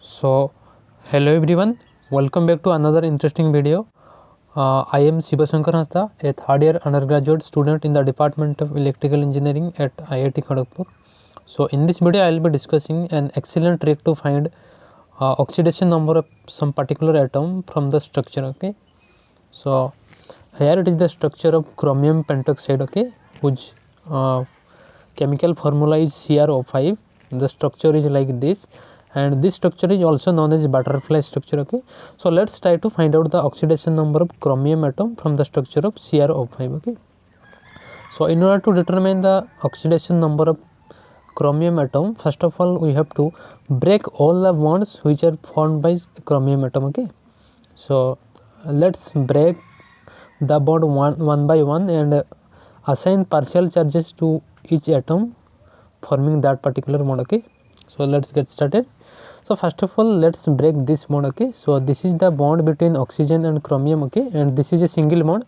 So, hello everyone, welcome back to another interesting video. I am Sivasankar Hasta, a third year undergraduate student in the Department of Electrical Engineering at IIT Kharagpur. So, in this video, I will be discussing an excellent trick to find oxidation number of some particular atom from the structure. Okay, so here it is the structure of chromium pentoxide. Okay, whose chemical formula is CrO5. The structure is like this, and this structure is also known as butterfly structure. Okay, so let's try to find out the oxidation number of chromium atom from the structure of CrO5. Okay, so in order to determine the oxidation number of chromium atom, first of all we have to break all the bonds which are formed by chromium atom. Okay, so let's break the bond one by one and assign partial charges to each atom forming that particular bond. Okay, so let's get started. So first of all, let's break this bond. Okay, so this is the bond between oxygen and chromium. Okay, and this is a single bond.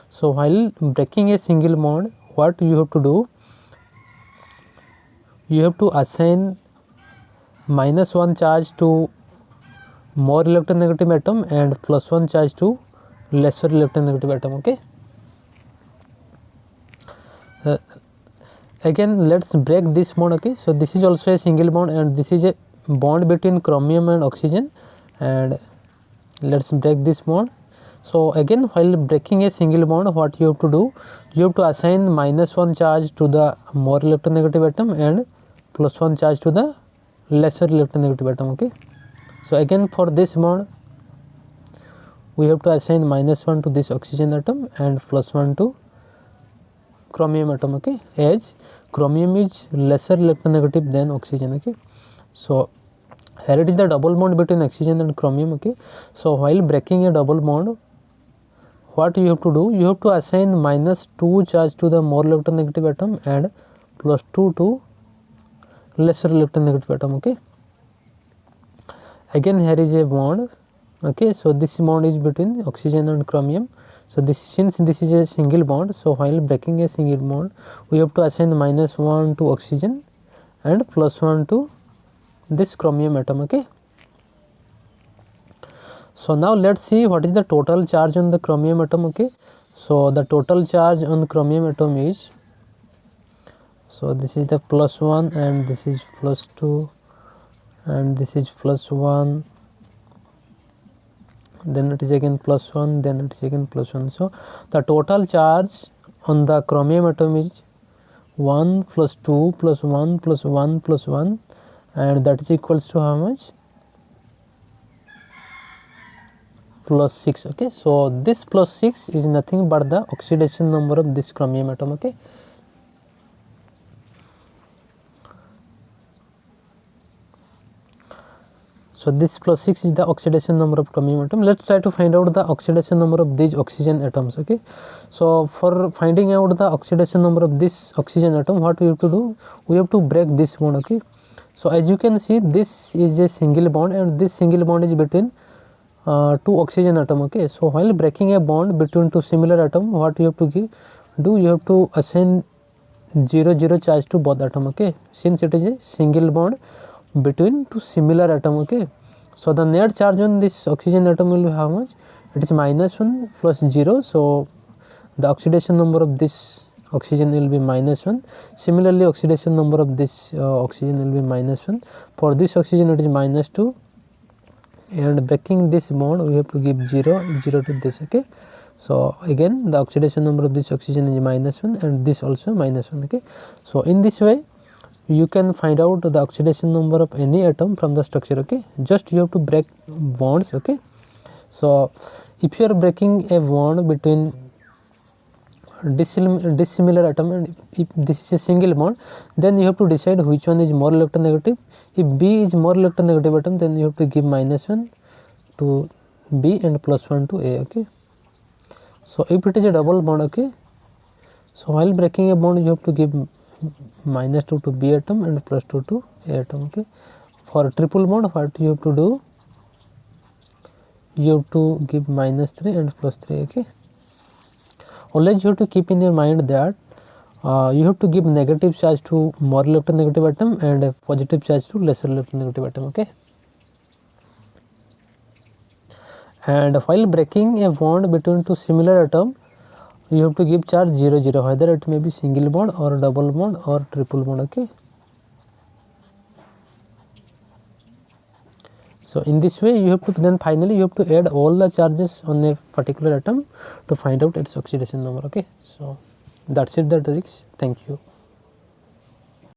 So while breaking a single bond, what you have to do, you have to assign -1 charge to more electronegative atom and +1 charge to lesser electronegative atom. Okay, again let's break this bond. Okay, so this is also a single bond and this is a bond between chromium and oxygen, and let's break this bond. So again, while breaking a single bond, what you have to do, you have to assign -1 charge to the more electronegative atom and +1 charge to the lesser electronegative atom. Okay, so again for this bond we have to assign -1 to this oxygen atom and +1 to chromium atom. Okay, as chromium is lesser electronegative than oxygen. Okay, so here it is the double bond between oxygen and chromium. Okay, so while breaking a double bond, what you have to do, you have to assign -2 charge to the more electronegative atom and +2 to lesser electronegative atom. Okay, again here is a bond. Okay, so this bond is between oxygen and chromium. So this, since this is a single bond, so while breaking a single bond, we have to assign -1 to oxygen and +1 to this chromium atom. Okay, so now let's see what is the total charge on the chromium atom. Okay, so the total charge on the chromium atom is, so this is the +1 and this is +2 and this is +1, then it is again +1, then it is again +1. So the total charge on the chromium atom is 1 + 2 + 1 + 1 + 1, and that is equals to how much? +6. Okay, so this +6 is nothing but the oxidation number of this chromium atom. Okay, so this +6 is the oxidation number of chromium atom. Let's try to find out the oxidation number of these oxygen atoms. Okay, so for finding out the oxidation number of this oxygen atom, what we have to do, we have to break this bond. Okay, so as you can see, this is a single bond and this single bond is between two oxygen atom. Okay, so while breaking a bond between two similar atom, what you have to do, you have to assign 0 charge to both atom. Okay, since it is a single bond between two similar atom. Okay, so the net charge on this oxygen atom will be how much? It is -1 + 0, so the oxidation number of this oxygen will be -1. Similarly, oxidation number of this oxygen will be -1. For this oxygen it is -2, and breaking this bond we have to give 0 to this. Okay, so again the oxidation number of this oxygen is -1 and this also -1. Okay, so in this way you can find out the oxidation number of any atom from the structure. Okay, just you have to break bonds. Okay, so if you are breaking a bond between dissimilar atom and if this is a single bond, then you have to decide which one is more electronegative. If B is more electronegative atom, then you have to give -1 to B and +1 to A. Okay, so if it is a double bond, okay, so while breaking a bond you have to give -2 to B atom and +2 to A atom. Okay, for triple bond, what you have to do, you have to give -3 and +3. Okay, always you have to keep in your mind that you have to give negative charge to more electronegative atom and a positive charge to lesser electronegative atom. Okay, and while breaking a bond between two similar atoms, you have to give charge 0 0, whether it may be single bond or double bond or triple bond. Okay, so in this way you have to, then finally you have to add all the charges on a particular atom to find out its oxidation number. Okay, so that's it, the tricks. Thank you.